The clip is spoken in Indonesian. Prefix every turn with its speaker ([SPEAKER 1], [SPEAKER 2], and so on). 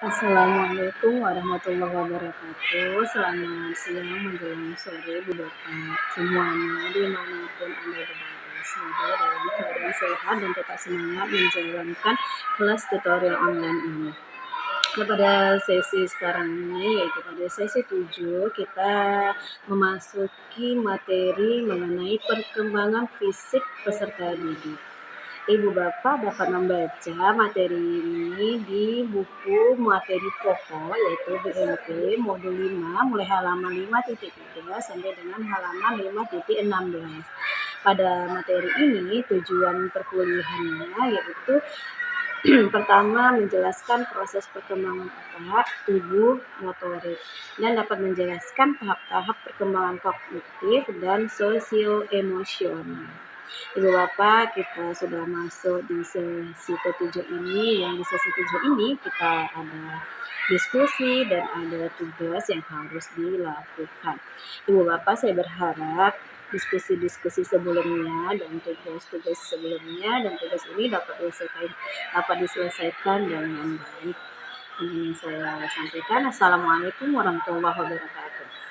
[SPEAKER 1] Assalamualaikum warahmatullahi wabarakatuh. Selamat siang menjelang sore Bu Bapak semuanya dimanapun Anda berada. Semoga dalam keadaan sehat dan tetap semangat menjalankan kelas tutorial online ini. Pada sesi sekarang ini, yaitu pada sesi 7, kita memasuki materi mengenai perkembangan fisik peserta didik. Ibu Bapak dapat membaca materi ini di buku materi pokok, yaitu BMP modul 5 mulai halaman 5.3 sampai dengan halaman 5.16. Pada materi ini tujuan perkuliahannya yaitu pertama, menjelaskan proses perkembangan otak, tubuh, motorik, dan dapat menjelaskan tahap-tahap perkembangan kognitif dan sosio-emosional. Ibu Bapak, kita sudah masuk di sesi ke-7 ini. Yang di sesi 7 ini kita ada diskusi dan ada tugas yang harus dilakukan. Ibu Bapak, saya berharap diskusi-diskusi sebelumnya dan tugas-tugas sebelumnya dan tugas ini dapat diselesaikan dengan baik. Ini saya sampaikan. Assalamualaikum warahmatullahi wabarakatuh.